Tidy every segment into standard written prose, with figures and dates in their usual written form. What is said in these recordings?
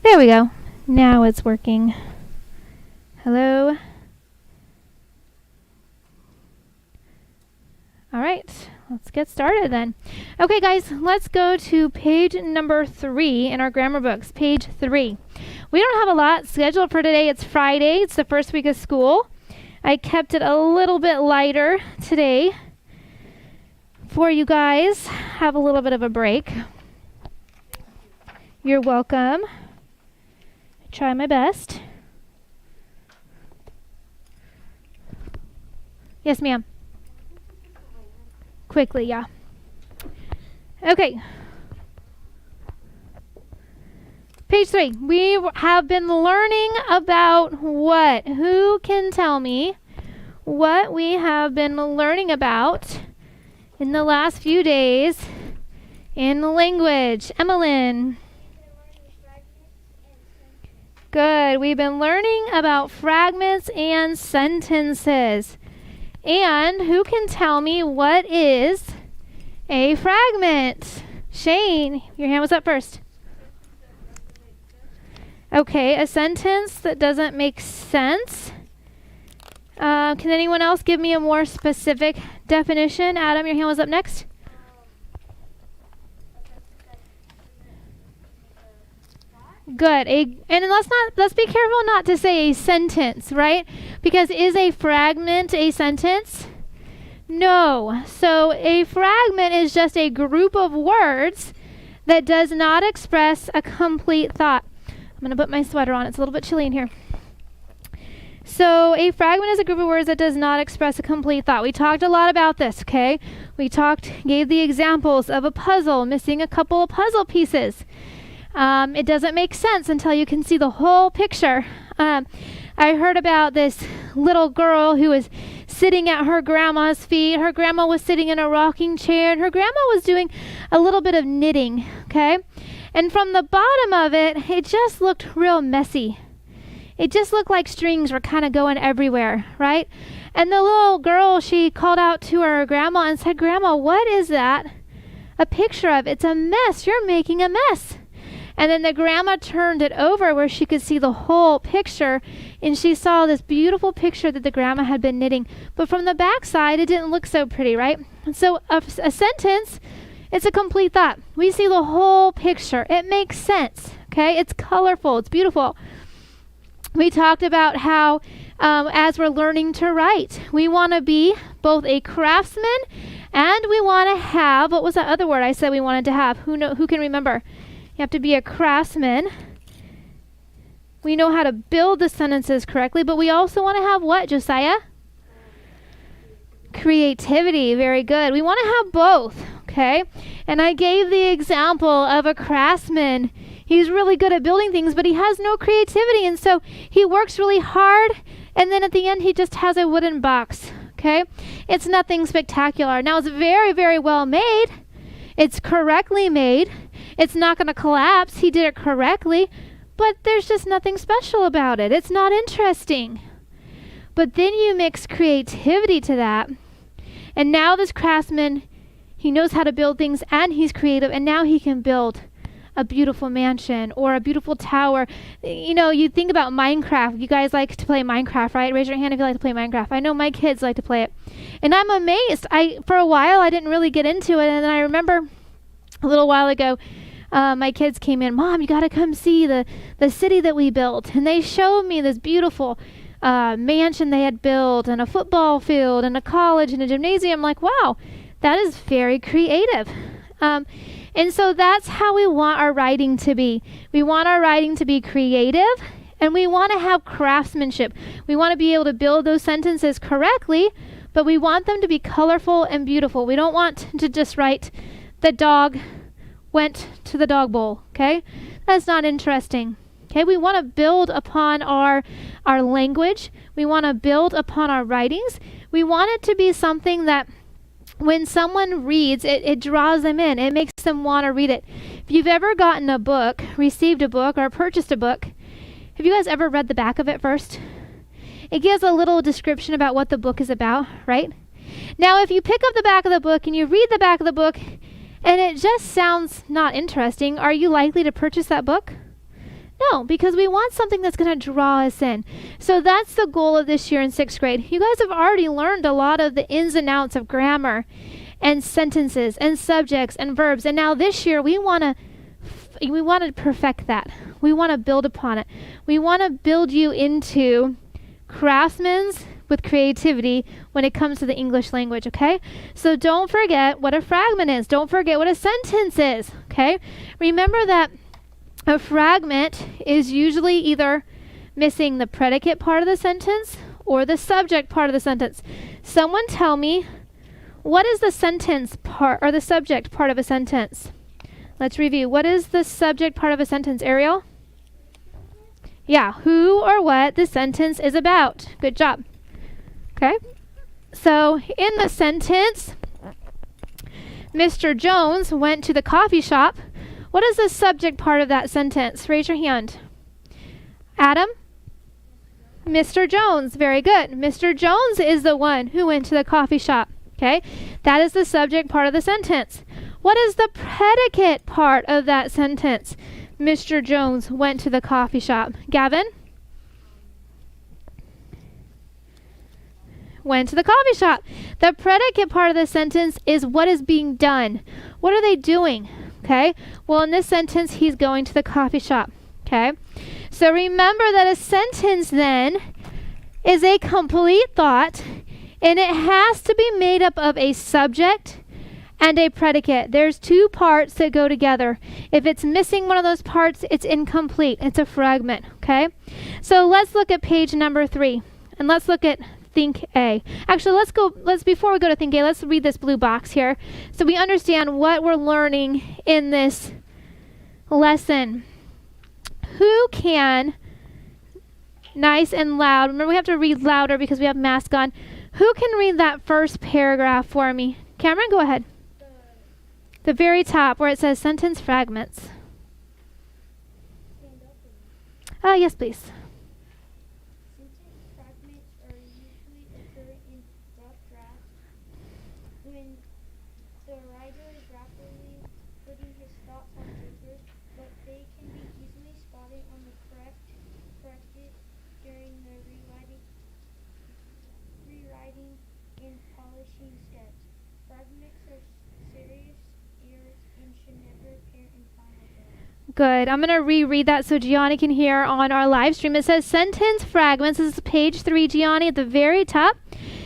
There we go. Now it's working. Hello. All right, let's get started then. Okay, guys, let's go to page number 3 in our grammar books. Page 3. We don't have a lot scheduled for today. It's Friday. It's the first week of school. I kept it a little bit lighter today for you guys. Have a little bit of a break. You're welcome. Try my best. Yes, ma'am. Quickly, yeah. Okay. Page 3. We have been learning about what? Who can tell me what we have been learning about in the last few days in language? Emmeline. Good. We've been learning about fragments and sentences. And who can tell me what is a fragment? Shane, your hand was up first. Okay, a sentence that doesn't make sense. Can anyone else give me a more specific definition? Adam, your hand was up next. Good. And let's be careful not to say a sentence, right? Because is a fragment a sentence? No. So a fragment is just a group of words that does not express a complete thought. I'm going to put my sweater on. It's a little bit chilly in here. So a fragment is a group of words that does not express a complete thought. We talked a lot about this, okay? Gave the examples of a puzzle, missing a couple of puzzle pieces. It doesn't make sense until you can see the whole picture. I heard about this little girl who was sitting at her grandma's feet. Her grandma was sitting in a rocking chair, and her grandma was doing a little bit of knitting, okay? And from the bottom of it, it just looked real messy. It just looked like strings were kind of going everywhere, right? And the little girl, she called out to her grandma and said, "Grandma, what is that a picture of? It's a mess. You're making a mess." And then the grandma turned it over where she could see the whole picture, and she saw this beautiful picture that the grandma had been knitting. But from the back side, it didn't look so pretty, right? And so a sentence, it's a complete thought. We see the whole picture. It makes sense, okay? It's colorful. It's beautiful. We talked about how as we're learning to write, we want to be both a craftsman and we want to have, what was that other word I said we wanted to have? Who can remember? You have to be a craftsman. We know how to build the sentences correctly, but we also want to have what, Josiah? Creativity. Very good. We want to have both, okay? And I gave the example of a craftsman. He's really good at building things, but he has no creativity, and so he works really hard, and then at the end he just has a wooden box, okay? It's nothing spectacular. Now, it's very, very well made. It's correctly made. It's not going to collapse. He did it correctly, but there's just nothing special about it. It's not interesting. But then you mix creativity to that, and now this craftsman, he knows how to build things, and he's creative, and now he can build a beautiful mansion or a beautiful tower. You know, you think about Minecraft. You guys like to play Minecraft, right? Raise your hand if you like to play Minecraft. I know my kids like to play it. And I'm amazed. For a while, I didn't really get into it, and then I remember a little while ago, my kids came in, "Mom, you got to come see the city that we built." And they showed me this beautiful mansion they had built, and a football field, and a college, and a gymnasium. I'm like, wow, that is very creative. And so that's how we want our writing to be. We want our writing to be creative, and we want to have craftsmanship. We want to be able to build those sentences correctly, but we want them to be colorful and beautiful. We don't want to just write, "The dog went to the dog bowl," okay? That's not interesting. Okay, we want to build upon our language. We want to build upon our writings. We want it to be something that when someone reads, it draws them in. It makes them want to read it. If you've ever gotten a book, received a book, or purchased a book, have you guys ever read the back of it first? It gives a little description about what the book is about, right? Now, if you pick up the back of the book and you read the back of the book and it just sounds not interesting, are you likely to purchase that book? No, because we want something that's going to draw us in. So that's the goal of this year in 6th grade. You guys have already learned a lot of the ins and outs of grammar and sentences and subjects and verbs. And now this year we want to perfect that. We want to build upon it. We want to build you into craftsmen with creativity when it comes to the English language, okay? So don't forget what a fragment is. Don't forget what a sentence is, okay? Remember that a fragment is usually either missing the predicate part of the sentence or the subject part of the sentence. Someone tell me, what is the sentence part or the subject part of a sentence? Let's review. What is the subject part of a sentence, Ariel? Yeah, who or what the sentence is about. Good job. Okay. So in the sentence, Mr. Jones went to the coffee shop. What is the subject part of that sentence? Raise your hand. Adam? Mr. Jones. Very good. Mr. Jones is the one who went to the coffee shop. Okay. That is the subject part of the sentence. What is the predicate part of that sentence? Mr. Jones went to the coffee shop. Gavin? Went to the coffee shop. The predicate part of the sentence is what is being done. What are they doing? Okay. Well, in this sentence, he's going to the coffee shop. Okay. So remember that a sentence then is a complete thought, and it has to be made up of a subject and a predicate. There's two parts that go together. If it's missing one of those parts, it's incomplete. It's a fragment, okay? So let's look at page number 3, and let's look at Think A. Actually, before we go to Think A, let's read this blue box here so we understand what we're learning in this lesson. Who can, nice and loud, remember we have to read louder because we have mask on. Who can read that first paragraph for me? Cameron, go ahead. The very top where it says sentence fragments. Yes, please. Sentence fragments are usually occur in rough drafts when the writer is rapidly putting his thoughts on paper, but they can be easily spotted on the corrected during the rewriting and polishing steps. Fragments are serious errors and should never appear in final draft. Good. I'm going to reread that so Gianni can hear on our live stream. It says sentence fragments. This is page 3, Gianni, at the very top.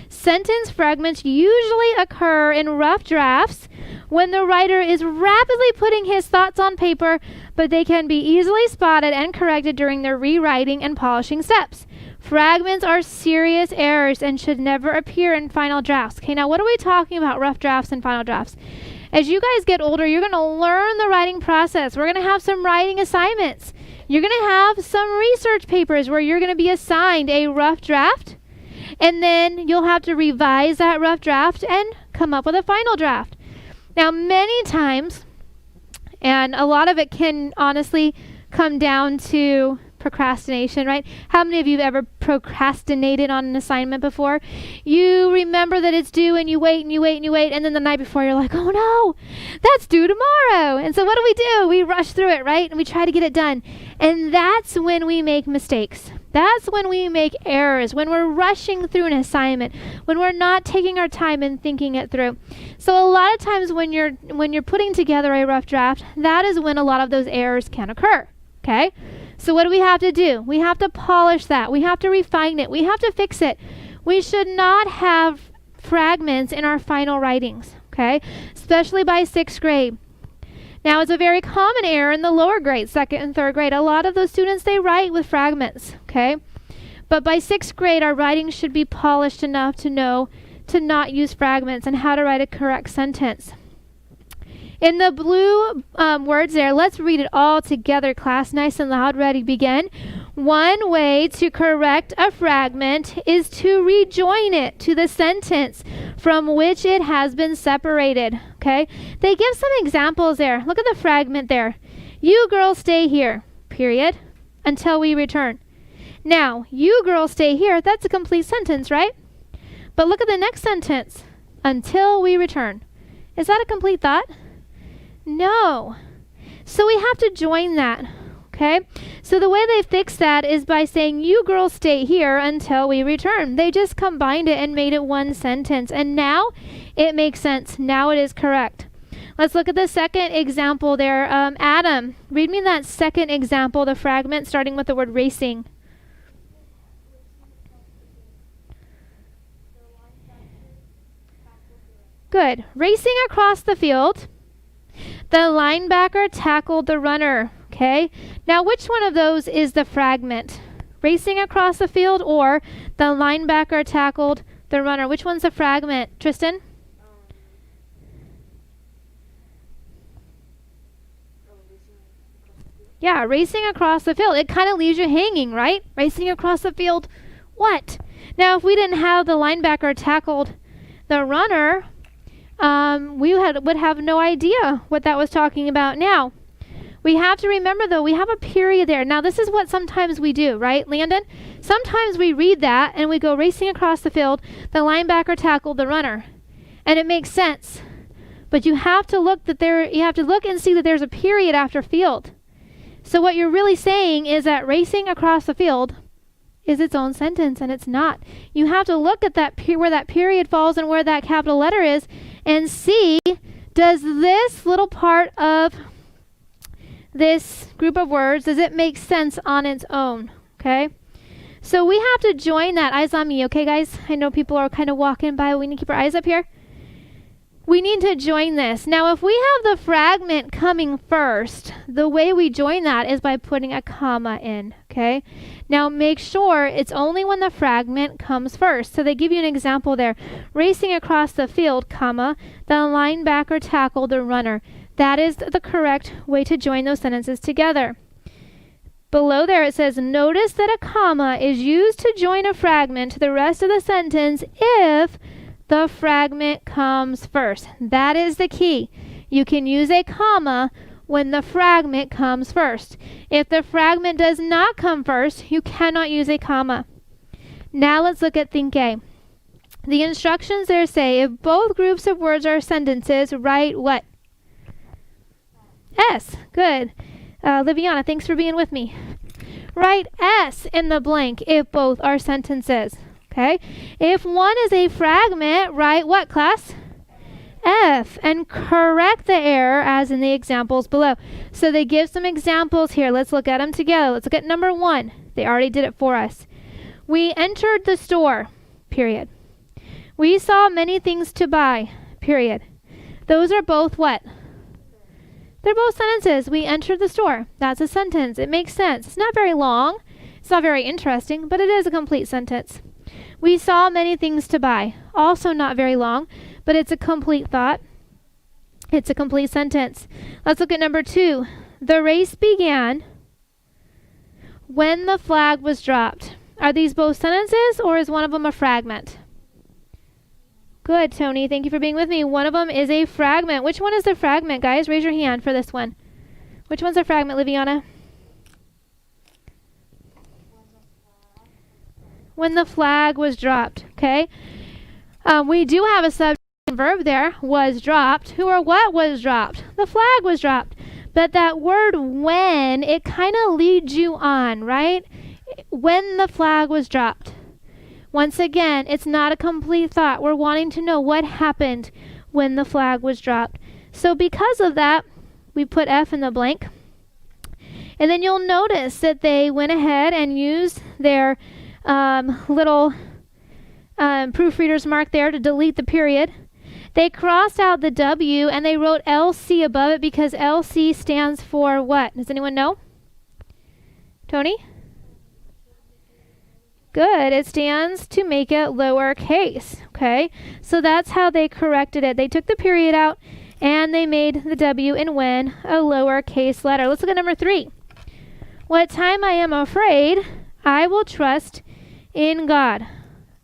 Sentence fragments usually occur in rough drafts when the writer is rapidly putting his thoughts on paper, but they can be easily spotted and corrected during the rewriting and polishing steps. Fragments are serious errors and should never appear in final drafts. Okay, now what are we talking about, rough drafts and final drafts? As you guys get older, you're going to learn the writing process. We're going to have some writing assignments. You're going to have some research papers where you're going to be assigned a rough draft, and then you'll have to revise that rough draft and come up with a final draft. Now, many times, and a lot of it can honestly come down to procrastination, right? How many of you have ever procrastinated on an assignment before? You remember that it's due and you wait and you wait and you wait, and then the night before you're like, oh no, that's due tomorrow. And so what do? We rush through it, right? And we try to get it done. And that's when we make mistakes. That's when we make errors, when we're rushing through an assignment, when we're not taking our time and thinking it through. So a lot of times when you're putting together a rough draft, that is when a lot of those errors can occur, okay? So what do we have to do? We have to polish that. We have to refine it. We have to fix it. We should not have fragments in our final writings, okay? Especially by 6th grade. Now, it's a very common error in the lower grades, 2nd and 3rd grade. A lot of those students, they write with fragments, okay? But by 6th grade, our writing should be polished enough to know to not use fragments and how to write a correct sentence. In the blue words there, let's read it all together, class. Nice and loud. Ready, begin. One way to correct a fragment is to rejoin it to the sentence from which it has been separated. Okay? They give some examples there. Look at the fragment there. You girls stay here, period, until we return. Now, you girls stay here. That's a complete sentence, right? But look at the next sentence. Until we return. Is that a complete thought? No. So we have to join that. Okay? Okay, so the way they fixed that is by saying, you girls stay here until we return. They just combined it and made it one sentence. And now it makes sense. Now it is correct. Let's look at the second example there. Adam, read me that second example, the fragment starting with the word racing. Good. Racing across the field. The linebacker tackled the runner. Okay. Now, which one of those is the fragment? Racing across the field or the linebacker tackled the runner? Which one's the fragment? Tristan? Yeah, racing across the field. It kind of leaves you hanging, right? Racing across the field. What? Now, if we didn't have the linebacker tackled the runner, we would have no idea what that was talking about. Now, we have to remember, though, we have a period there. Now, this is what sometimes we do, right, Landon? Sometimes we read that and we go racing across the field. The linebacker tackled the runner. And it makes sense. But you have to look and see that there's a period after field. So what you're really saying is that racing across the field is its own sentence, and it's not. You have to look at that where that period falls and where that capital letter is and see, does this little part of this group of words, does it make sense on its own? Okay? So we have to join that. Eyes on me, okay, guys? I know people are kind of walking by. We need to keep our eyes up here. We need to join this. Now, if we have the fragment coming first, the way we join that is by putting a comma in, okay? Now, make sure it's only when the fragment comes first. So they give you an example there. Racing across the field, comma, the linebacker tackled the runner. That is the correct way to join those sentences together. Below there it says, notice that a comma is used to join a fragment to the rest of the sentence if the fragment comes first. That is the key. You can use a comma when the fragment comes first. If the fragment does not come first, you cannot use a comma. Now let's look at think A. The instructions there say if both groups of words are sentences, write what? S. Good. Liviana, thanks for being with me. Write S in the blank if both are sentences. Okay? If one is a fragment, write what, class? F. And correct the error as in the examples below. So they give some examples here. Let's look at them together. Let's look at number 1. They already did it for us. We entered the store, period. We saw many things to buy, period. Those are both what? They're both sentences. We entered the store. That's a sentence. It makes sense. It's not very long. It's not very interesting, but it is a complete sentence. We saw many things to buy. Also not very long, but it's a complete thought. It's a complete sentence. Let's look at number 2. The race began when the flag was dropped. Are these both sentences or is one of them a fragment? Good, Tony. Thank you for being with me. One of them is a fragment. Which one is the fragment, guys? Raise your hand for this one. Which one's a fragment, Liviana? When the flag was dropped, okay? We do have a subject and verb there, was dropped. Who or what was dropped? The flag was dropped. But that word when, it kind of leads you on, right? When the flag was dropped. Once again, it's not a complete thought. We're wanting to know what happened when the flag was dropped. So because of that, we put F in the blank. And then you'll notice that they went ahead and used their little proofreader's mark there to delete the period. They crossed out the W and they wrote LC above it because LC stands for what? Does anyone know? Tony? Good. It stands to make it lowercase. Okay. So that's how they corrected it. They took the period out and they made the W and when a lowercase letter. Let's look at number 3. What time I am afraid, I will trust in God.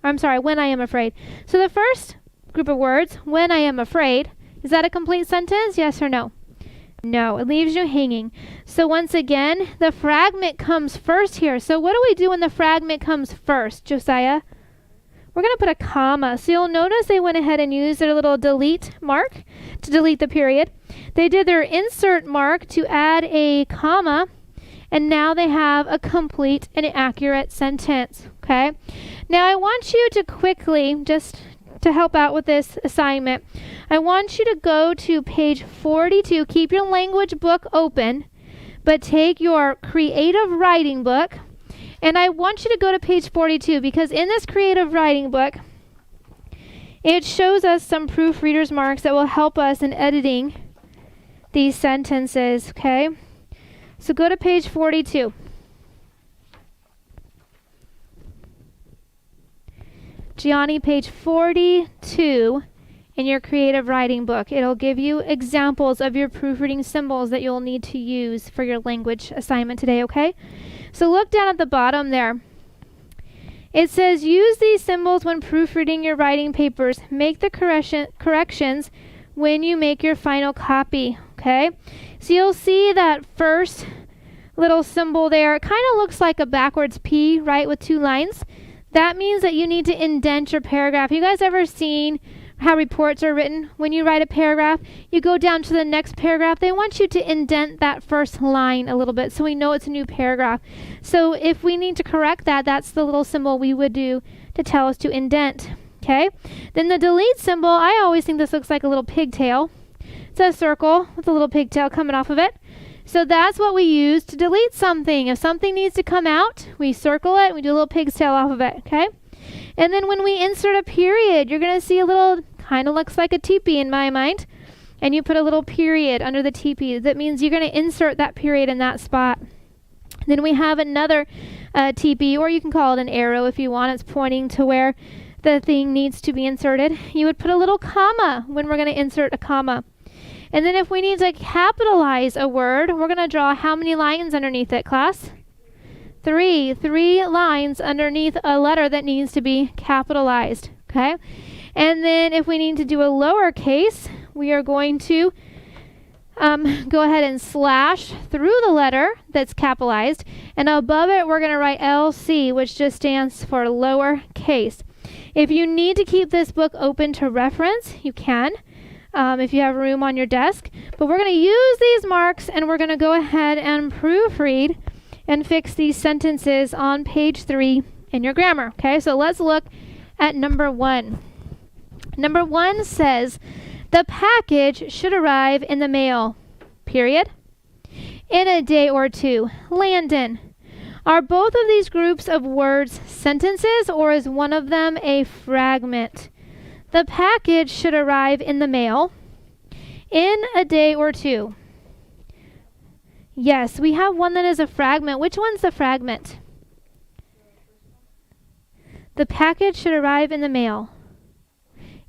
I'm sorry, when I am afraid. So the first group of words, when I am afraid, is that a complete sentence? Yes or no? No, it leaves you hanging. So once again, the fragment comes first here. So what do we do when the fragment comes first, Josiah? We're going to put a comma. So you'll notice they went ahead and used their little delete mark to delete the period. They did their insert mark to add a comma. And now they have a complete and accurate sentence. Okay? Now I want you to quickly, just to help out with this assignment, I want you to go to page 42. Keep your language book open, but take your creative writing book, and I want you to go to page 42 because in this creative writing book, it shows us some proofreader's marks that will help us in editing these sentences, okay? So go to page 42. Gianni, page 42 in your creative writing book. It'll give you examples of your proofreading symbols that you'll need to use for your language assignment today, okay? So look down at the bottom there. It says, use these symbols when proofreading your writing papers. Make the corrections when you make your final copy, okay? So you'll see that first little symbol there. It kind of looks like a backwards P, right, with two lines. That means that you need to indent your paragraph. You guys ever seen how reports are written? When you write a paragraph, you go down to the next paragraph. They want you to indent that first line a little bit so we know it's a new paragraph. So if we need to correct that, that's the little symbol we would do to tell us to indent. Okay? Then the delete symbol, I always think this looks like a little pigtail. It's a circle with a little pigtail coming off of it. So that's what we use to delete something. If something needs to come out, we circle it, we do a little pigtail off of it, okay? And then when we insert a period, you're going to see a little, kind of looks like a teepee in my mind, and you put a little period under the teepee. That means you're going to insert that period in that spot. Then we have another teepee, or you can call it an arrow if you want. It's pointing to where the thing needs to be inserted. You would put a little comma when we're going to insert a comma. And then if we need to capitalize a word, we're going to draw how many lines underneath it, class? 3 lines underneath a letter that needs to be capitalized, okay? And then if we need to do a lowercase, we are going to go ahead and slash through the letter that's capitalized, and above it we're going to write LC, which just stands for lowercase. If you need to keep this book open to reference, you can. If you have room on your desk. But we're going to use these marks and we're going to go ahead and proofread and fix these sentences on page 3 in your grammar. Okay, so let's look at number 1. Number 1 says, the package should arrive in the mail, period, in a day or two. Landon. Are both of these groups of words sentences, or is one of them a fragment? The package should arrive in the mail in a day or two. Yes, we have one that is a fragment. Which one's the fragment? The package should arrive in the mail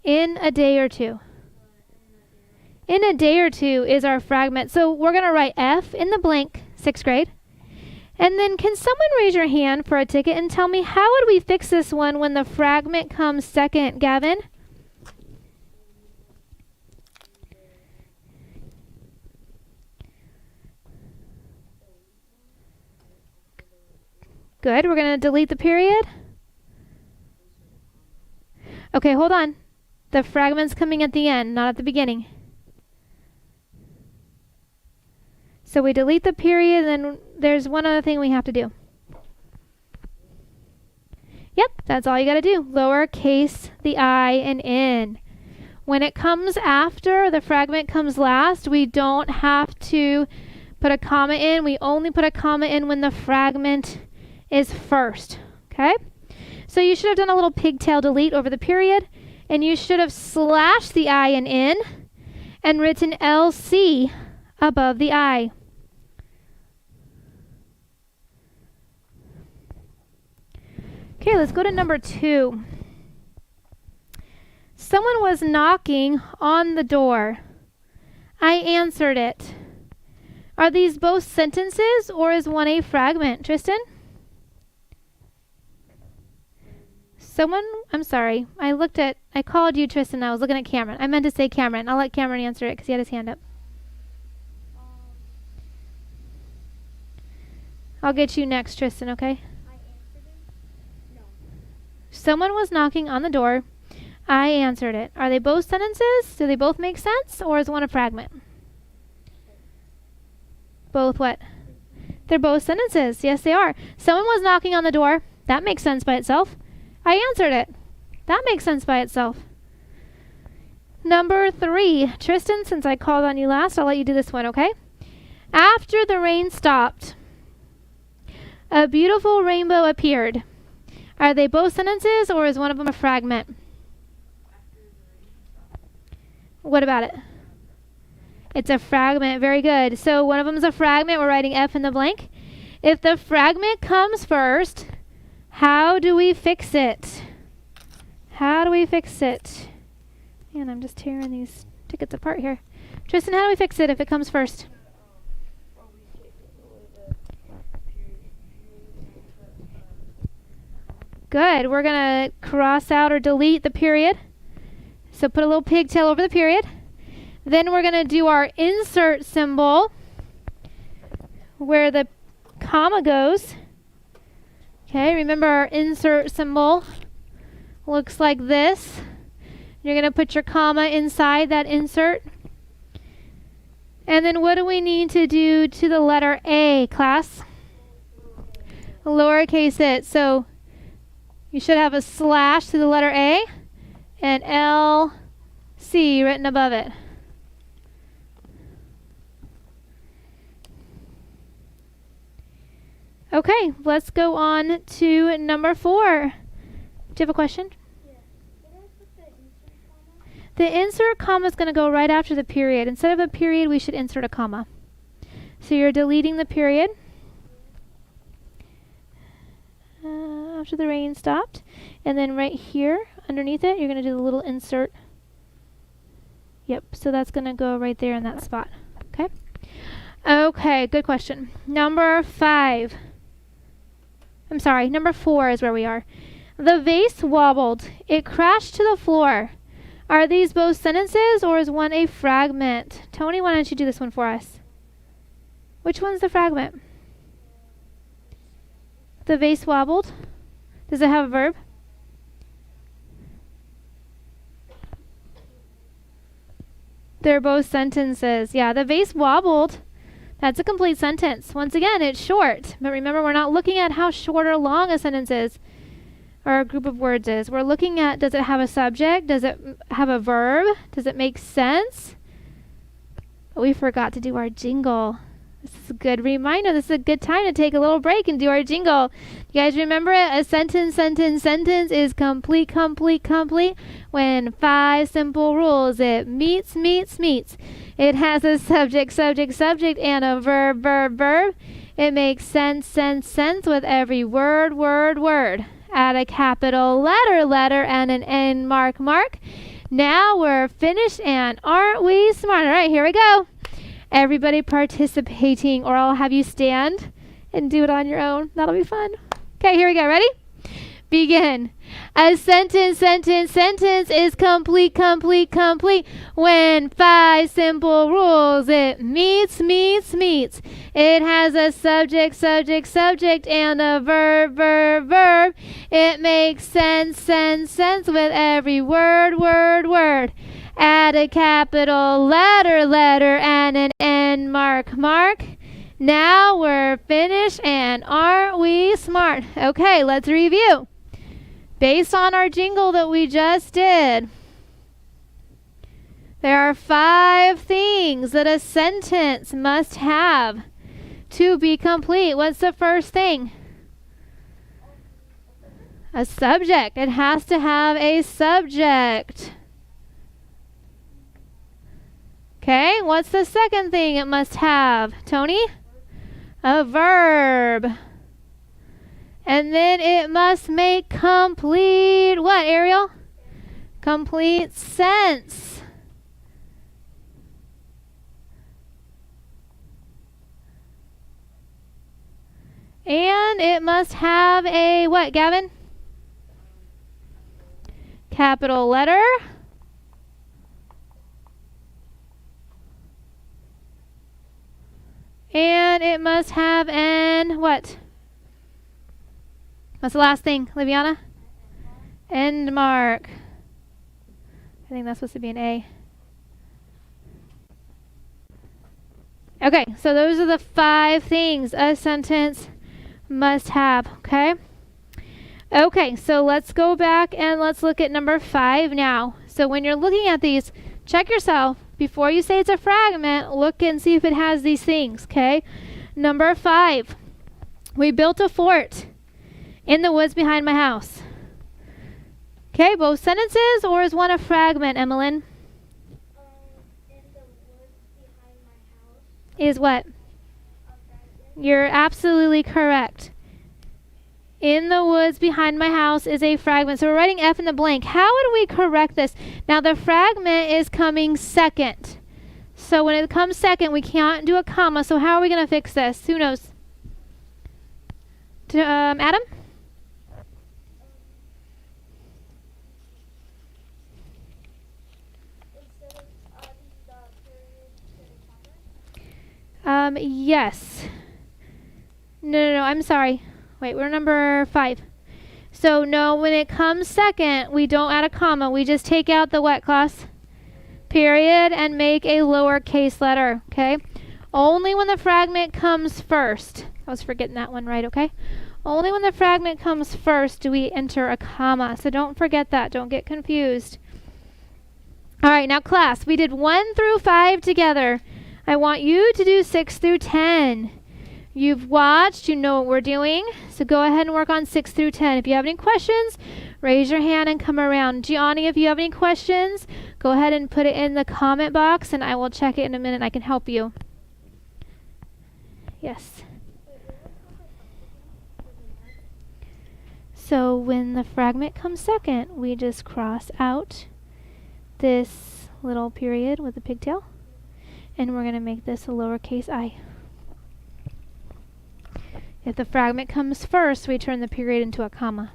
in a day or two. In a day or two is our fragment. So we're going to write F in the blank, 6th grade. And then can someone raise your hand for a ticket and tell me how would we fix this one when the fragment comes second, Gavin? Good. We're going to delete the period. Okay, hold on. The fragment's coming at the end, not at the beginning. So we delete the period, and then there's one other thing we have to do. Yep, that's all you got to do. Lowercase the I and N. When it comes after, the fragment comes last, we don't have to put a comma in. We only put a comma in when the fragment is first, okay? So you should have done a little pigtail delete over the period, and you should have slashed the I and N and written LC above the I. Okay, let's go to number 2. Someone was knocking on the door. I answered it. Are these both sentences, or is one a fragment, Tristan? I'm sorry. I called you Tristan. I was looking at Cameron. I meant to say Cameron. I'll let Cameron answer it because he had his hand up. I'll get you next, Tristan, okay? I answered it? No. Someone was knocking on the door. I answered it. Are they both sentences? Do they both make sense? Or is one a fragment? Both what? They're both sentences. Yes, they are. Someone was knocking on the door. That makes sense by itself. I answered it. That makes sense by itself. Number 3. Tristan, since I called on you last, I'll let you do this one, okay? After the rain stopped, a beautiful rainbow appeared. Are they both sentences, or is one of them a fragment? What about it? It's a fragment. Very good. So one of them is a fragment. We're writing F in the blank. If the fragment comes first, how do we fix it? How do we fix it? And I'm just tearing these tickets apart here. Tristan, how do we fix it if it comes first? Good. We're going to cross out or delete the period. So put a little pigtail over the period. Then we're going to do our insert symbol where the comma goes. Okay, remember our insert symbol looks like this. You're going to put your comma inside that insert. And then what do we need to do to the letter A, class? Lowercase it. So you should have a slash to the letter A and LC written above it. Okay, let's go on to number 4. Do you have a question? Yeah. What do I put the insert comma? The insert comma is going to go right after the period. Instead of a period, we should insert a comma. So you're deleting the period after the rain stopped. And then right here, underneath it, you're going to do the little insert. Yep, so that's going to go right there in that spot. Okay? Okay, good question. Number 4 is where we are. The vase wobbled. It crashed to the floor. Are these both sentences, or is one a fragment? Tony, why don't you do this one for us? Which one's the fragment? The vase wobbled. Does it have a verb? They're both sentences. Yeah, the vase wobbled. That's a complete sentence. Once again, it's short. But remember, we're not looking at how short or long a sentence is or a group of words is. We're looking at, does it have a subject? Does it have a verb? Does it make sense? We forgot to do our jingle. This is a good reminder. This is a good time to take a little break and do our jingle. You guys remember it? A sentence is complete when 5 simple rules. It meets. It has a subject, and a verb. It makes sense with every word. Add a capital letter, and an end mark. Now we're finished, and aren't we smart? All right, here we go. Everybody participating, or I'll have you stand and do it on your own. That'll be fun. Okay, here we go. Ready? Begin. A sentence is complete when 5 simple rules. It meets. It has a subject, and a verb. It makes sense with every word. Add a capital letter, and an end mark. Now we're finished, and aren't we smart? Okay, let's review. Based on our jingle that we just did, there are 5 things that a sentence must have to be complete. What's the first thing? A subject. It has to have a subject. Okay, what's the second thing it must have? Tony? A verb. And then it must make complete, what, Ariel? Complete sense. And it must have a, what, Gavin? Capital letter. And it must have an, what? What's the last thing, Liviana? End mark. I think that's supposed to be an A. Okay, so those are the 5 things a sentence must have, okay? Okay, so let's go back and let's look at number 5 now. So when you're looking at these, check yourself. Before you say it's a fragment, look and see if it has these things, okay? Number 5, we built a fort in the woods behind my house. Okay, both sentences, or is one a fragment, Emmeline? In the woods behind my house, Is what? a fragment. You're absolutely correct. In the woods behind my house is a fragment. So we're writing F in the blank. How would we correct this? Now the fragment is coming second. So when it comes second, we can't do a comma. So how are we going to fix this? Who knows? Adam? Instead of adding the period to the comma. Yes. No, I'm sorry. Wait, we're number 5. So no, when it comes second, we don't add a comma. We just take out the what class? Period and make a lowercase letter, okay? Only when the fragment comes first. I was forgetting that one, right, okay? Only when the fragment comes first do we enter a comma. So don't forget that. Don't get confused. All right, now class, we did 1 through 5 together. I want you to do 6 through 10. You've watched, you know what we're doing, so go ahead and work on 6 through 10. If you have any questions, raise your hand and come around. Gianni, if you have any questions, go ahead and put it in the comment box, and I will check it in a minute. I can help you. Yes. So when the fragment comes second, we just cross out this little period with a pigtail, and we're going to make this a lowercase I. If the fragment comes first, we turn the period into a comma.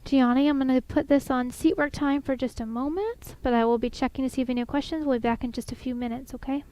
Gianni, I'm going to put this on seat work time for just a moment, but I will be checking to see if any questions. We'll be back in just a few minutes, okay?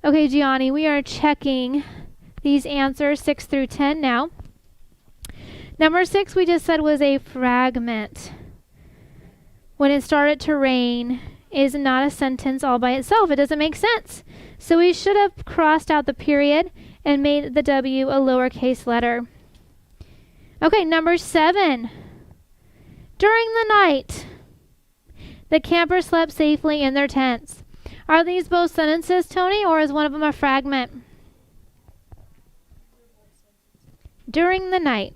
Okay, Gianni, we are checking these answers 6 through 10 now. Number 6 we just said was a fragment. When it started to rain is not a sentence all by itself. It doesn't make sense. So we should have crossed out the period and made the W a lowercase letter. Okay, number 7. During the night, the campers slept safely in their tents. Are these both sentences, Tony, or is one of them a fragment? During the night.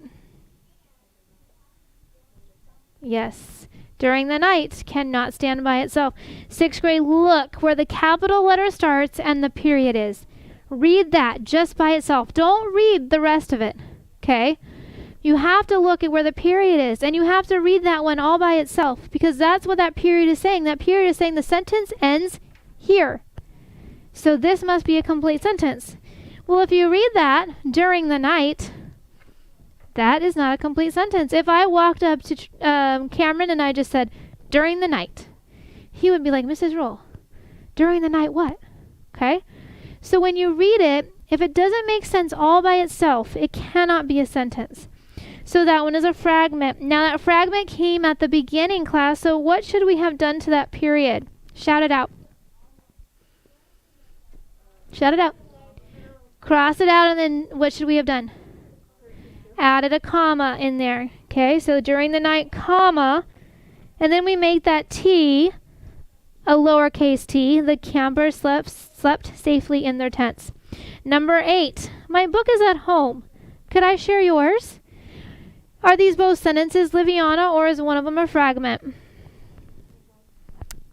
Yes. During the night cannot stand by itself. 6th grade, look where the capital letter starts and the period is. Read that just by itself. Don't read the rest of it. Okay? You have to look at where the period is, and you have to read that one all by itself, because that's what that period is saying. That period is saying the sentence ends here. So this must be a complete sentence. Well, if you read that during the night, that is not a complete sentence. If I walked up to Cameron and I just said, during the night, he would be like, Mrs. Roll, during the night what? Okay? So when you read it, if it doesn't make sense all by itself, it cannot be a sentence. So that one is a fragment. Now that fragment came at the beginning, class, so what should we have done to that period? Shout it out. Shout it out. Cross it out, and then what should we have done? Added a comma in there. Okay, so during the night, comma, and then we make that T a lowercase t. The campers slept safely in their tents. Number 8, my book is at home. Could I share yours? Are these both sentences, Liviana, or is one of them a fragment?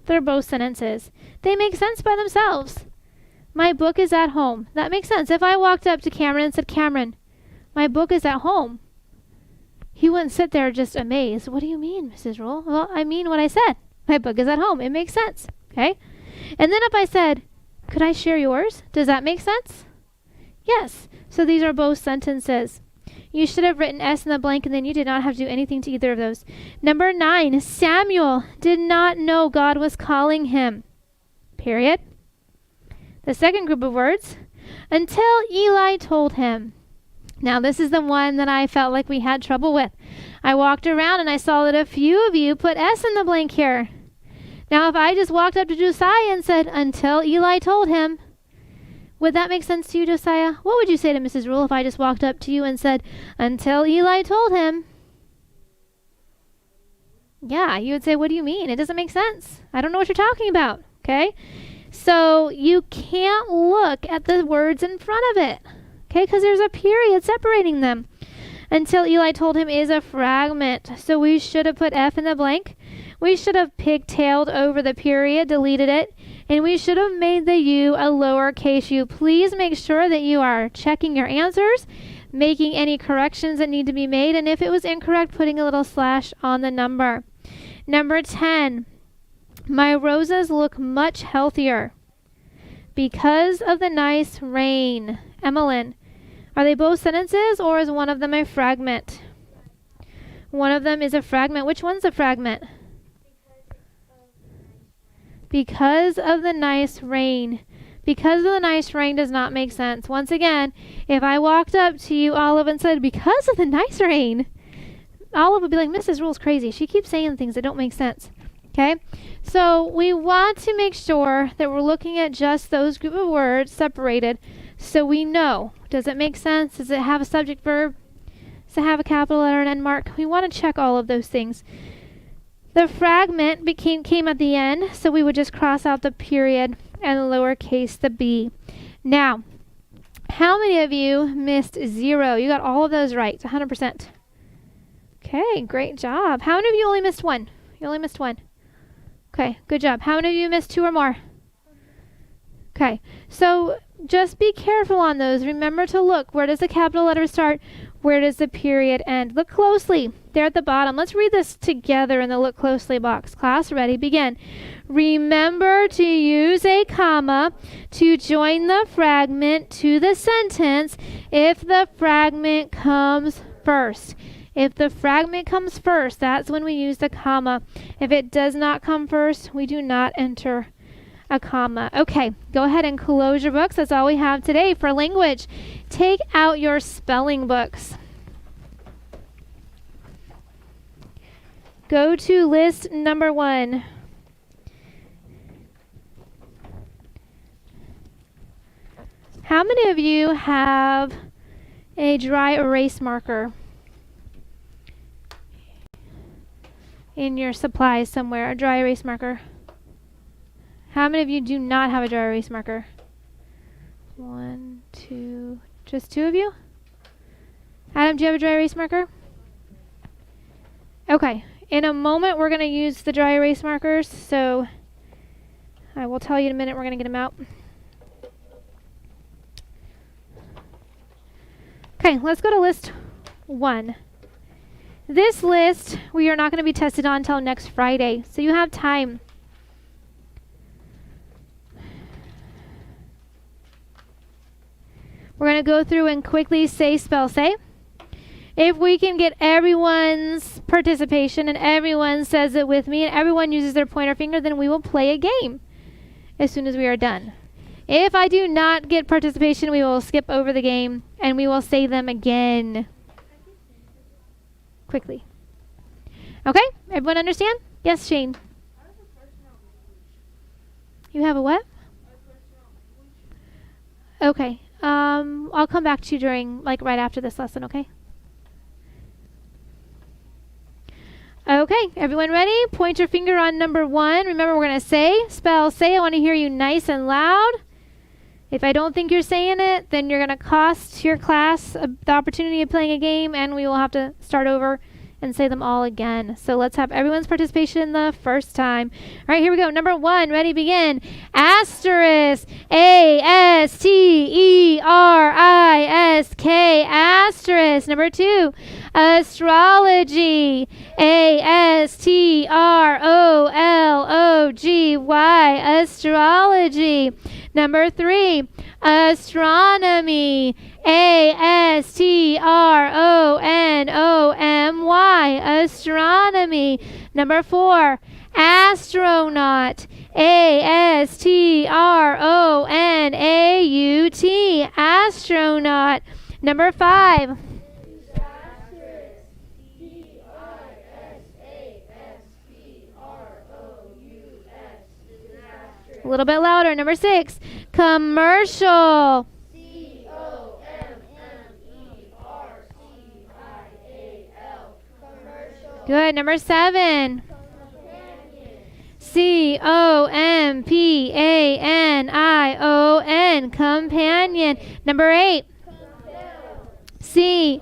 They're both sentences. They make sense by themselves. My book is at home. That makes sense. If I walked up to Cameron and said, Cameron, my book is at home, he wouldn't sit there just amazed. What do you mean, Mrs. Roll? Well, I mean what I said. My book is at home. It makes sense. Okay? And then if I said, could I share yours? Does that make sense? Yes. So these are both sentences. You should have written S in the blank, and then you did not have to do anything to either of those. Number 9, Samuel did not know God was calling him. Period. The second group of words, until Eli told him. Now this is the one that I felt like we had trouble with. I walked around and I saw that a few of you put S in the blank here. Now if I just walked up to Josiah and said, until Eli told him, would that make sense to you, Josiah? What would you say to Mrs. Rule if I just walked up to you and said, until Eli told him? Yeah, you would say, what do you mean? It doesn't make sense. I don't know what you're talking about. Okay? So you can't look at the words in front of it. Okay? Because there's a period separating them. Until Eli told him is a fragment. So we should have put F in the blank. We should have pigtailed over the period, deleted it, and we should have made the U a lowercase u. Please make sure that you are checking your answers, making any corrections that need to be made, and if it was incorrect, putting a little slash on the number. Number 10, my roses look much healthier because of the nice rain. Emmeline, are they both sentences, or is one of them a fragment? One of them is a fragment. Which one's a fragment? Because of the nice rain. Because of the nice rain does not make sense. Once again, if I walked up to you, Olive, and said, because of the nice rain, Olive would be like, Mrs. Rule's crazy. She keeps saying things that don't make sense. Okay? So we want to make sure that we're looking at just those group of words separated so we know. Does it make sense? Does it have a subject verb? Does it have a capital letter and end mark? We want to check all of those things. The fragment came at the end, so we would just cross out the period and the lowercase the b. Now, how many of you missed 0? You got all of those right, 100%. Okay, great job. How many of you only missed 1? You only missed 1. Okay, good job. How many of you missed 2 or more? Okay, so just be careful on those. Remember to look. Where does the capital letter start? Where does the period end? Look closely. There at the bottom. Let's read this together in the look closely box. Class, ready, begin. Remember to use a comma to join the fragment to the sentence if the fragment comes first. If the fragment comes first, that's when we use the comma. If it does not come first, we do not enter a comma. Okay, go ahead and close your books. That's all we have today for language. Take out your spelling books. Go to list number 1. How many of you have a dry erase marker in your supplies somewhere? A dry erase marker. How many of you do not have a dry erase marker? 1, 2, just 2 of you? Adam, do you have a dry erase marker? Okay, in a moment we're going to use the dry erase markers, so I will tell you in a minute we're going to get them out. Okay, let's go to list 1. This list we are not going to be tested on until next Friday, so you have time. We're going to go through and quickly say, spell, say. If we can get everyone's participation and everyone says it with me and everyone uses their pointer finger, then we will play a game as soon as we are done. If I do not get participation, we will skip over the game and we will say them again quickly. Okay? Everyone understand? Yes, Shane. You have a what? Okay. I'll come back to you during, right after this lesson, okay? Okay, everyone ready? Point your finger on number 1. Remember, we're going to say, spell, say. I want to hear you nice and loud. If I don't think you're saying it, then you're going to cost your class the opportunity of playing a game, and we will have to start over and say them all again. So let's have everyone's participation the first time. All right, here we go. Number 1, ready, begin. Asterisk, A-S-T-E-R-I-S-K, asterisk. Number 2, astrology, A-S-T-R-O-L-O-G-Y, astrology. Number 3, astronomy, A-S-T-R-O-N-O-M-Y, astronomy. Number 4, astronaut, A-S-T-R-O-N-A-U-T, astronaut. Number 5, a little bit louder. Number 6, commercial. C-O-M-M-E-R-C-I-A-L. Good. Number 7, C-O-M-P-A-N-I-O-N, companion. Number 8, C-O-M-P-E-L-L-E-D.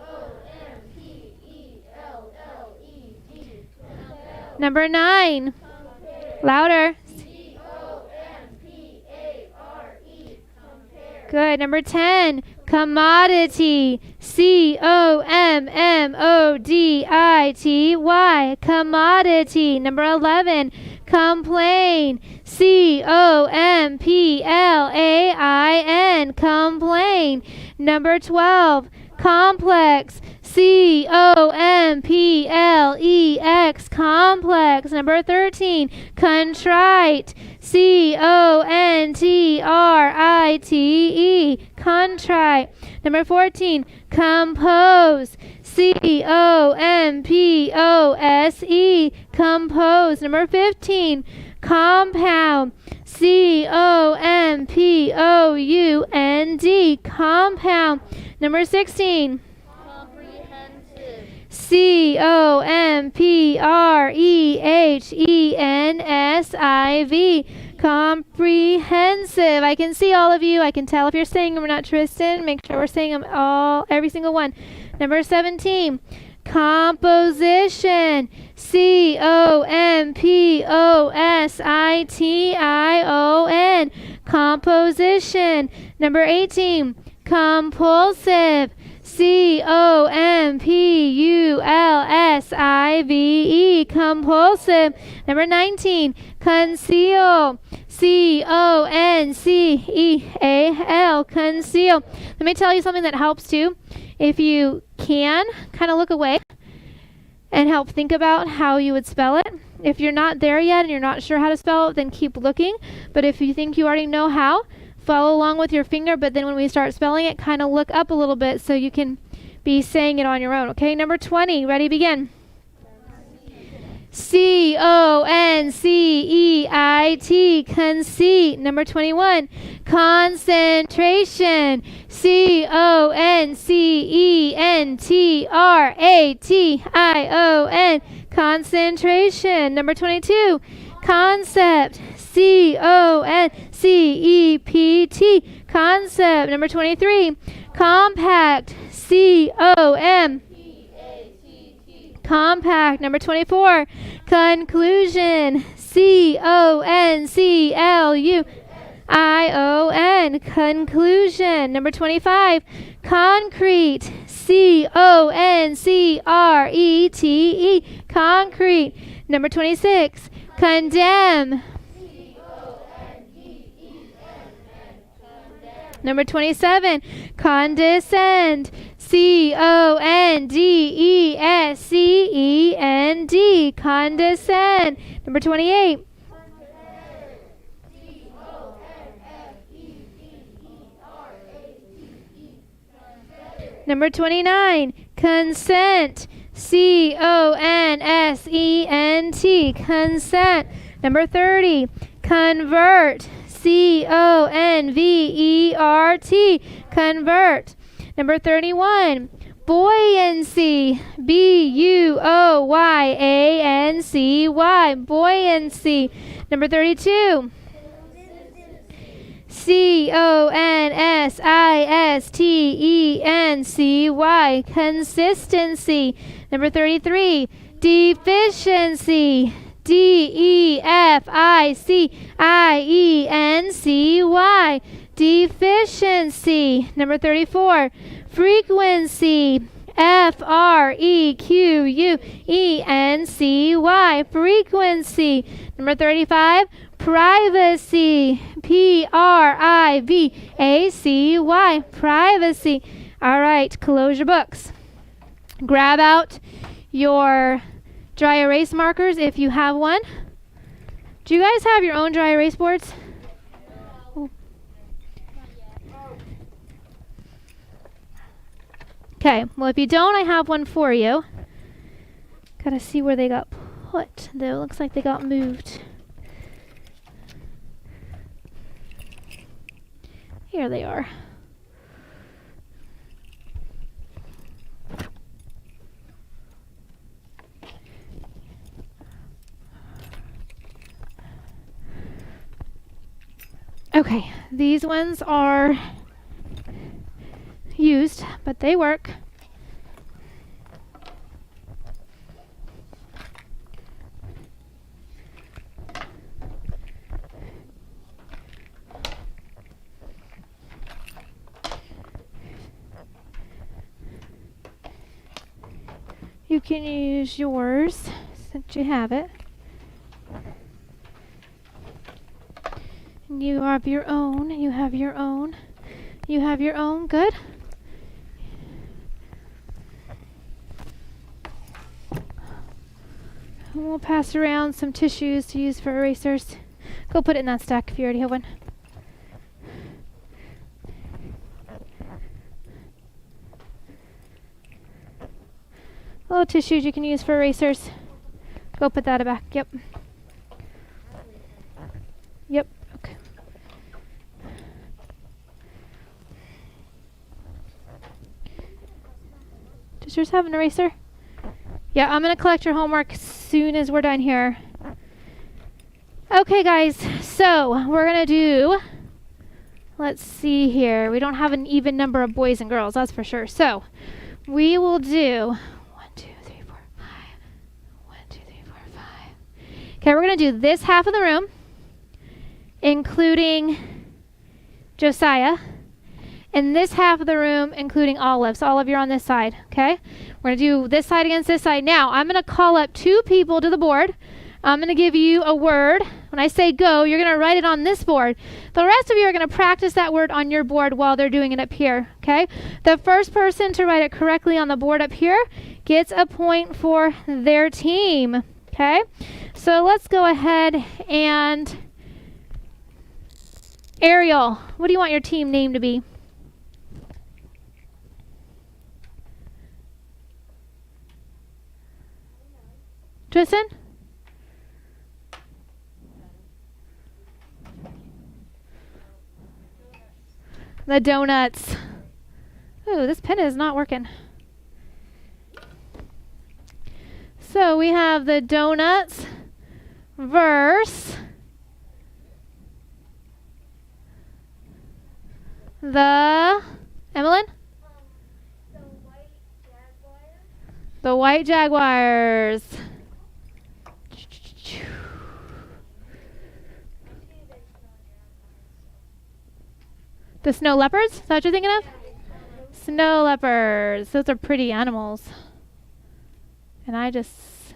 Number 9, louder. Good. Number 10, commodity. C-O-M-M-O-D-I-T-Y. Commodity. Number 11, complain. C-O-M-P-L-A-I-N. Complain. Number 12, complex. C-O-M-P-L-E-X. Complex. Number 13, contrite. C-O-N-T-R-I-T-E. Contrite. Number 14, compose. C-O-M-P-O-S-E. Compose. Number 15, compound. C-O-M-P-O-U-N-D. Compound. Number 16, C-O-M-P-R-E-H-E-N-S-I-V. Comprehensive. I can see all of you. I can tell if you're saying them or not, Tristan. Make sure we're saying them all, every single one. Number 17, composition. C-O-M-P-O-S-I-T-I-O-N. Composition. Number 18, compulsive. C-O-M-P-U-L-S-I-V-E. Compulsive. Number 19, conceal. C-O-N-C-E-A-L. Conceal. Let me tell you something that helps too. If you can, kind of look away and help think about how you would spell it. If you're not there yet and you're not sure how to spell it, then keep looking. But if you think you already know how, follow along with your finger. But then when we start spelling it, kind of look up a little bit so you can be saying it on your own. Okay, number 20. Ready, begin. C-O-N-C-E-I-T, conceit. Number 21, concentration. C-O-N-C-E-N-T-R-A-T-I-O-N, concentration. Number 22, concept. C-O-N-C-E-P-T, concept. Number 23, compact. C-O-M. Compact. Number 24, conclusion. C-O-N-C-L-U-I-O-N, conclusion. Number 25, concrete. C-O-N-C-R-E-T-E, concrete. Number 26, condemn. Number 27, condescend. C-O-N-D-E-S-C-E-N-D, condescend. Number 28, number 29, consent. C-O-N-S-E-N-T, consent. Number 30, convert. C-O-N-V-E-R-T, convert. Number 31, buoyancy. B-U-O-Y-A-N-C-Y, buoyancy. Number 32, C-O-N-S-I-S-T-E-N-C-Y, consistency. Number 33, deficiency. D-E-F-I-C-I-E-N-C-Y, deficiency. Number 34, frequency. F-R-E-Q-U-E-N-C-Y, frequency. Number 35, privacy. P-R-I-V-A-C-Y, privacy. All right, close your books. Grab out your dry erase markers if you have one. Do you guys have your own dry erase boards? Okay, well, if you don't, I have one for you. Gotta see where they got put, though. Looks like they got moved. Here they are. Okay, these ones are used, but they work. You can use yours since you have it. And you have your own, you have your own, you have your own, good. And we'll pass around some tissues to use for erasers. Go put it in that stack if you already have one. Little tissues you can use for erasers. Go put that back. Yep. Yep. Okay. Does yours have an eraser? Yeah, I'm going to collect your homework as soon as we're done here. Okay, guys. So, we're going to do... Let's see here. We don't have an even number of boys and girls, that's for sure. So, we will do... 1, 2, 3, 4, 5. Okay, we're going to do this half of the room, including Josiah, and this half of the room, including Olive. So Olive, you're on this side, okay? We're going to do this side against this side. Now, I'm going to call up 2 people to the board. I'm going to give you a word. When I say go, you're going to write it on this board. The rest of you are going to practice that word on your board while they're doing it up here, okay? The first person to write it correctly on the board up here gets a point for their team, okay? Okay, so let's go ahead and Ariel, what do you want your team name to be? Tristan? The donuts. Ooh, this pen is not working. So we have the donuts verse the Emmeline? The white jaguar. The white jaguars. The snow leopards? Is that what you're thinking of? Snow leopards. Those are pretty animals. And I just...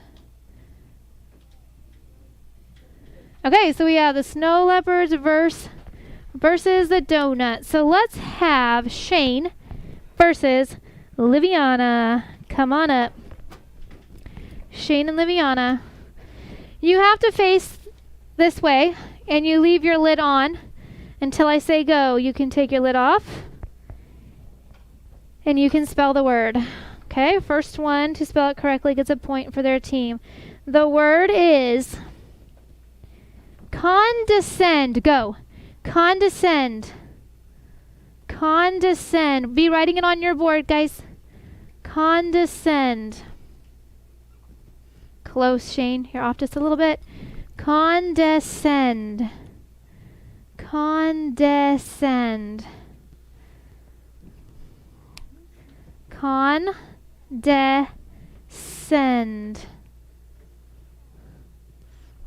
Okay, so we have the snow leopards versus the donut. So let's have Shane versus Liviana. Come on up. Shane and Liviana. You have to face this way, and you leave your lid on until I say go. You can take your lid off, and you can spell the word. Okay, first one to spell it correctly gets a point for their team. The word is condescend. Go. Condescend. Condescend. Be writing it on your board, guys. Condescend. Close, Shane. You're off just a little bit. Condescend. Condescend. Condescend.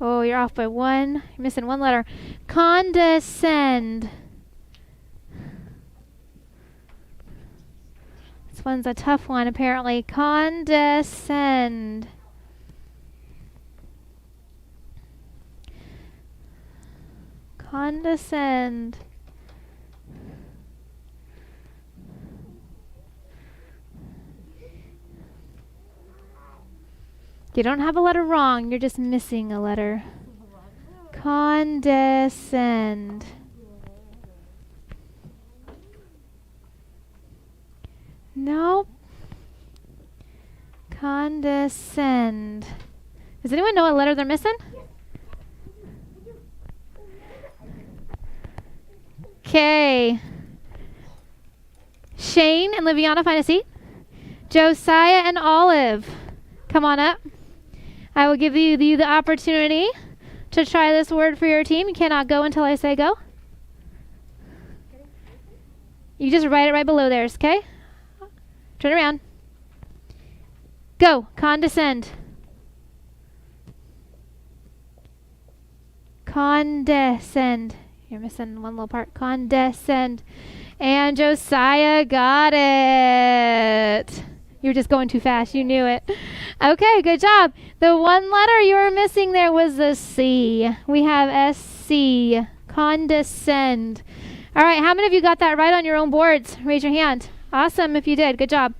Oh, you're off by one. You're missing one letter. Condescend. This one's a tough one, apparently. Condescend. Condescend. You don't have a letter wrong, you're just missing a letter. Condescend. Nope. Condescend. Does anyone know what letter they're missing? Okay. Shane and Liviana, find a seat. Josiah and Olive, come on up. I will give you the opportunity to try this word for your team. You cannot go until I say go. You just write it right below theirs, okay? Turn around. Go. Condescend. Condescend. You're missing one little part. Condescend. And Josiah got it. You were just going too fast. You knew it. Okay, good job. The one letter you were missing there was the C. We have SC. Condescend. All right, how many of you got that right on your own boards? Raise your hand. Awesome if you did. Good job.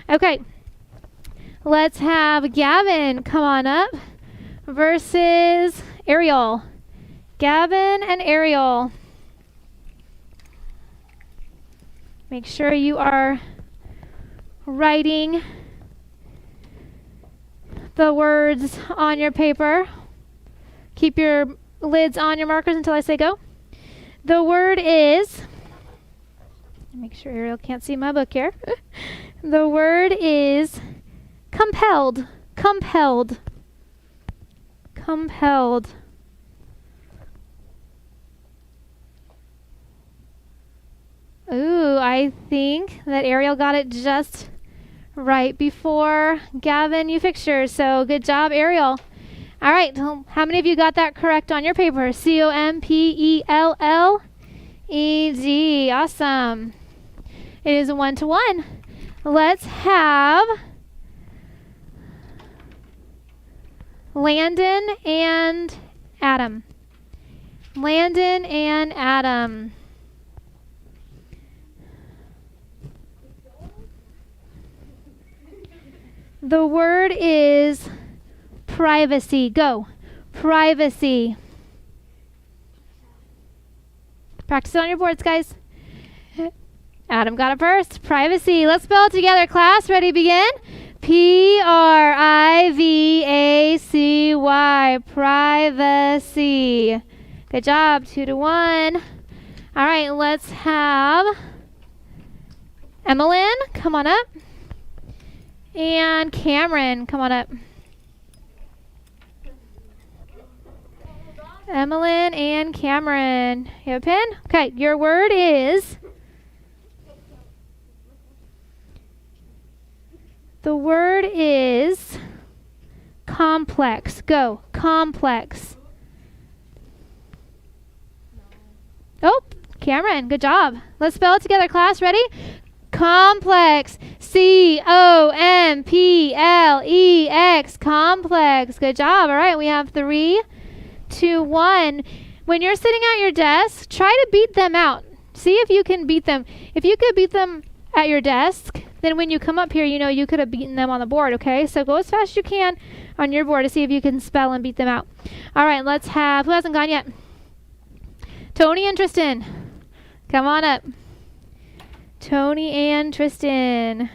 Okay. Let's have Gavin come on up versus Ariel. Gavin and Ariel. Make sure you are writing the words on your paper. Keep your lids on your markers until I say go. The word is, make sure Ariel can't see my book here. The word is compelled. Compelled. Compelled. Ooh, I think that Ariel got it just right before Gavin, you fixed yours. So good job, Ariel. All right, how many of you got that correct on your paper? C-O-M-P-E-L-L-E-D. Awesome. It is 1-1. Let's have Landon and Adam. Landon and Adam. The word is privacy. Go. Privacy. Practice it on your boards, guys. Adam got it first. Privacy. Let's spell it together, class. Ready, begin. Privacy. Privacy. Good job. 2-1. All right, let's have Emmeline, come on up. And Cameron, come on up. Emmeline and Cameron. You have a pen? Okay, your word is... The word is complex. Go. Complex. Oh, Cameron, good job. Let's spell it together, class. Ready? Complex. C-O-M-P-L-E-X. Complex. Good job. All right, we have 3, 2, 1. When you're sitting at your desk, try to beat them out. See if you can beat them. If you could beat them at your desk, then when you come up here, you know you could have beaten them on the board, okay? So go as fast as you can on your board to see if you can spell and beat them out. All right, let's have, who hasn't gone yet? Tony and Tristan. Come on up. Tony and Tristan.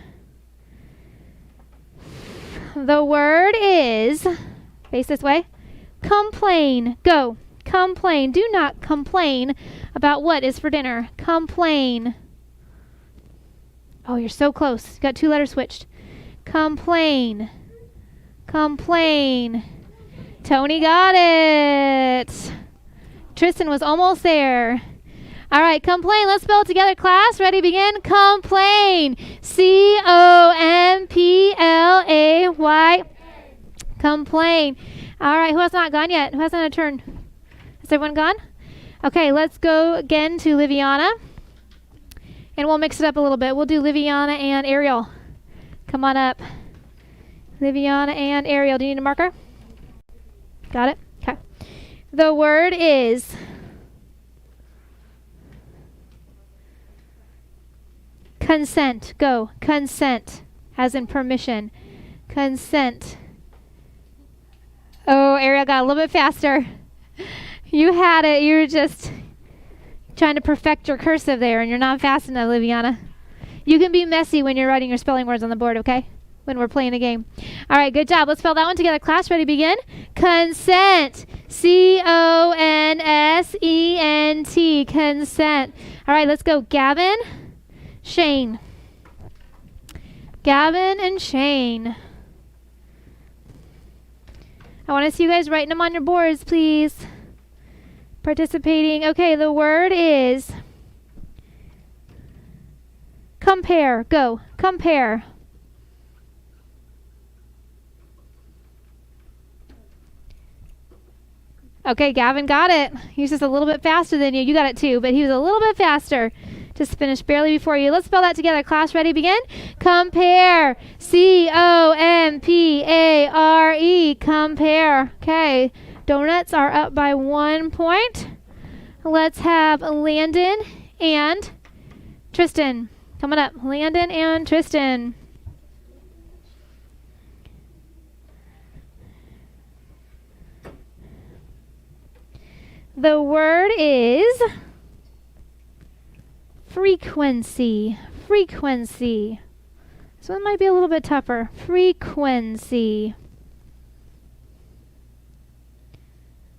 The word is, face this way, complain. Go. Complain. Do not complain about what is for dinner. Complain. Oh, you're so close. You got 2 letters switched. Complain. Complain. Tony got it. Tristan was almost there. All right, complain. Let's spell it together, class. Ready, begin. Complain. C-O-M-P-L-A-Y. Complain. All right, who has not gone yet? Who hasn't had a turn? Has everyone gone? Okay, let's go again to Liviana. And we'll mix it up a little bit. We'll do Liviana and Ariel. Come on up. Liviana and Ariel. Do you need a marker? Got it? Okay. The word is consent. Go. Consent. As in permission. Consent. Oh, Ariel got a little bit faster. You had it. You were just trying to perfect your cursive there, and you're not fast enough, Liviana. You can be messy when you're writing your spelling words on the board, okay? When we're playing a game. All right, good job. Let's spell that one together. Class, ready, begin. Consent. C-O-N-S-E-N-T. Consent. All right, let's go. Gavin, Shane. Gavin and Shane. I want to see you guys writing them on your boards, please. Participating. Okay, the word is compare. Go. Compare. Okay, Gavin got it. He's just a little bit faster than you. You got it too, but he was a little bit faster. Just finished barely before you. Let's spell that together. Class, ready, begin. Compare. C-O-M-P-A-R-E. Compare. Okay. Donuts are up by 1 point. Let's have Landon and Tristan. Coming up. Landon and Tristan. The word is frequency. Frequency. This one might be a little bit tougher. Frequency.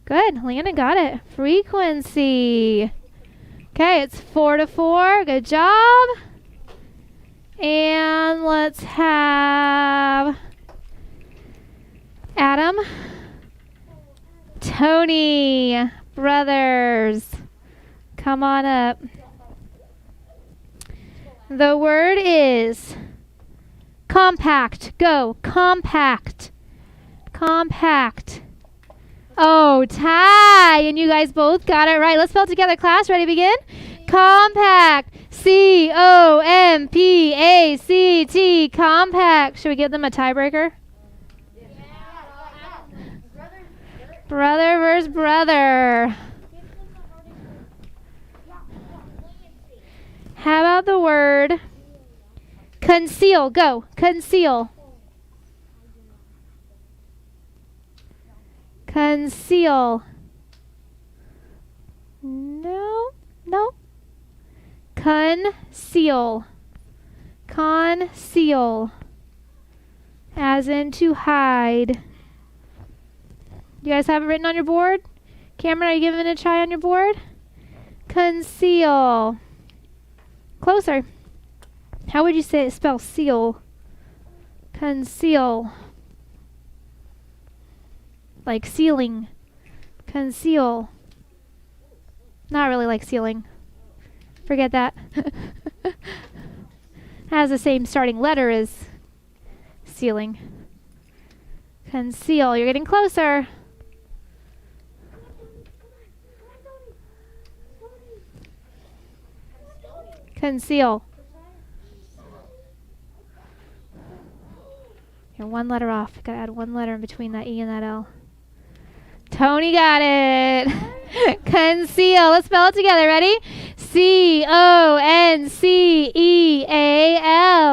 Good. Landon got it. Frequency. Okay, it's 4-4. Good job. And let's have Adam, Tony, brothers. Come on up. The word is compact. Go. Compact. Compact. Oh, tie. And you guys both got it right. Let's spell it together, class. Ready, begin. Compact. C-O-M-P-A-C-T. Compact. Should we give them a tiebreaker? Yeah. Brother versus brother. How about the word conceal? Go. Conceal. Conceal. No. No. Conceal. Conceal. As in to hide. You guys have it written on your board? Cameron, are you giving it a try on your board? Conceal. Closer. How would you say it? Spell seal? Conceal. Like sealing. Conceal. Not really like sealing. Forget that. Has the same starting letter as sealing. Conceal. You're getting closer. Conceal. You're one letter off. Gotta add one letter in between that E and that L. Tony got it. Conceal. Let's spell it together. Ready? C-O-N-C-E-A-L.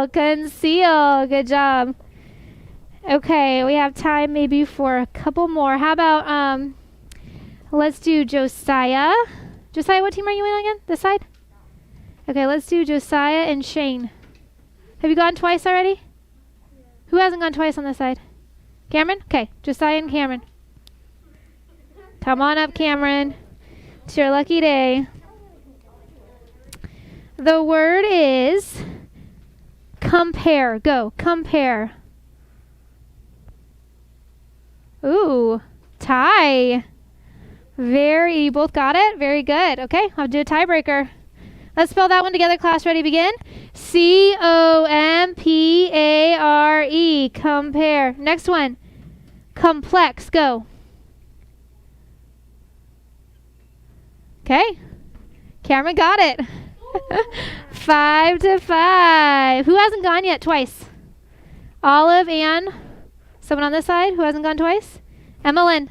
Conceal. Good job. Okay, we have time maybe for a couple more. How about let's do Josiah. Josiah, what team are you in again? This side? Okay, let's do Josiah and Shane. Have you gone twice already? Who hasn't gone twice on this side? Cameron? Okay, Josiah and Cameron. Come on up, Cameron. It's your lucky day. The word is compare. Go, compare. Ooh, tie. You both got it? Very good. Okay, I'll do a tiebreaker. Let's spell that one together, class. Ready, begin. C-O-M-P-A-R-E. Compare. Next one. Complex. Go. Okay. Cameron got it. 5-5. Who hasn't gone yet twice? Olive and someone on this side who hasn't gone twice? Emmeline.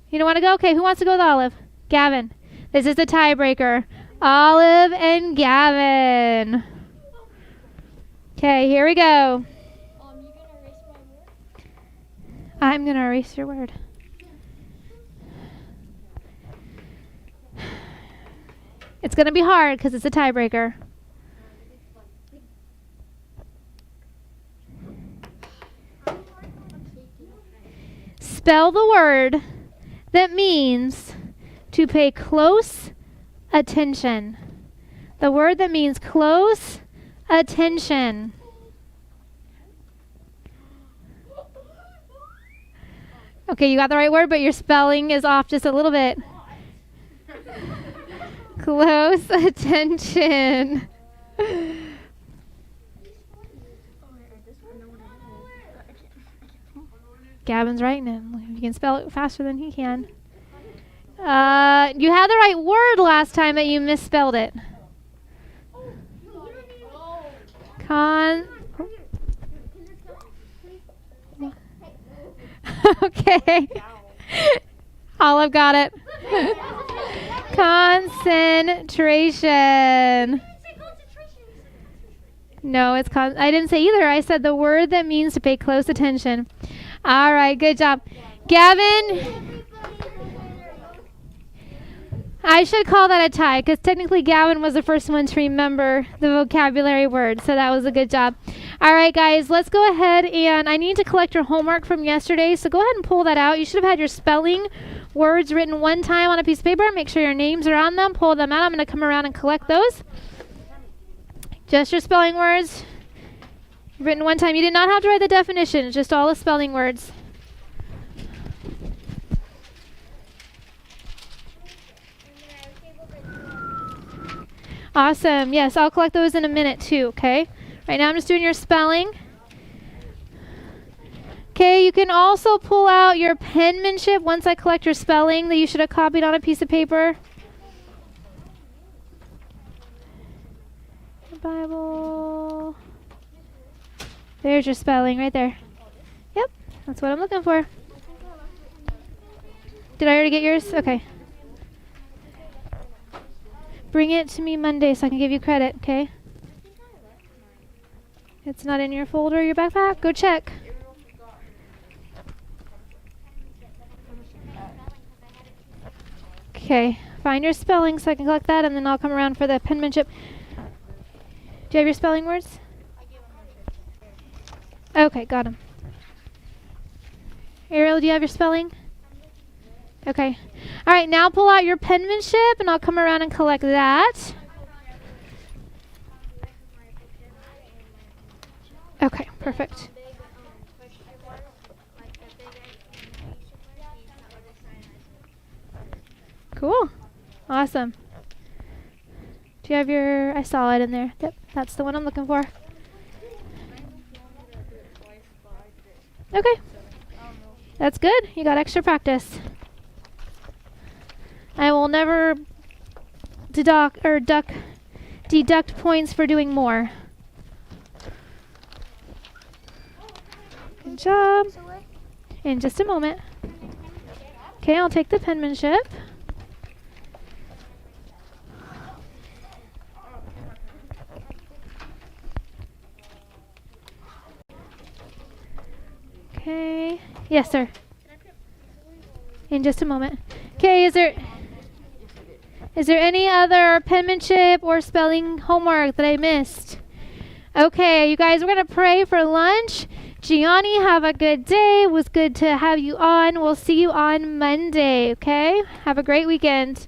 You don't want to go? Okay, who wants to go with Olive? Gavin. This is the tiebreaker. Olive and Gavin. Okay, here we go. You gonna erase my word? I'm going to erase your word. It's going to be hard because it's a tiebreaker. Spell the word that means to pay close attention. The word that means close attention. Okay, you got the right word, but your spelling is off just a little bit. Close attention. Gavin's writing it. You can spell it faster than he can. You had the right word last time, but you misspelled it. Okay. Olive got it. Concentration. No, it's I didn't say either. I said the word that means to pay close attention. All right, good job. Gavin, I should call that a tie because technically Gavin was the first one to remember the vocabulary word, so that was a good job. All right, guys, let's go ahead and I need to collect your homework from yesterday, so go ahead and pull that out. You should have had your spelling words written one time on a piece of paper. Make sure your names are on them. Pull them out. I'm going to come around and collect those. Just your spelling words written one time. You did not have to write the definition, just all the spelling words. Awesome. Yes, I'll collect those in a minute too, okay? Right now I'm just doing your spelling. Okay, you can also pull out your penmanship once I collect your spelling that you should have copied on a piece of paper. Bible. There's your spelling right there. Yep, that's what I'm looking for. Did I already get yours? Okay. Bring it to me Monday so I can give you credit, okay? It's not in your folder or your backpack? Go check. Okay, find your spelling so I can collect that, and then I'll come around for the penmanship. Do you have your spelling words? Okay, got them. Ariel, do you have your spelling? Okay. All right, now pull out your penmanship, and I'll come around and collect that. Okay, perfect. Cool. Awesome. Do you have your... I saw it in there. Yep, that's the one I'm looking for. Okay. That's good. You got extra practice. I will never deduct points for doing more. Good job. In just a moment. Okay, I'll take the penmanship. Okay. Yes, sir. In just a moment. Okay, is there any other penmanship or spelling homework that I missed? Okay, you guys, we're going to pray for lunch. Gianni, have a good day. It was good to have you on. We'll see you on Monday, okay? Have a great weekend.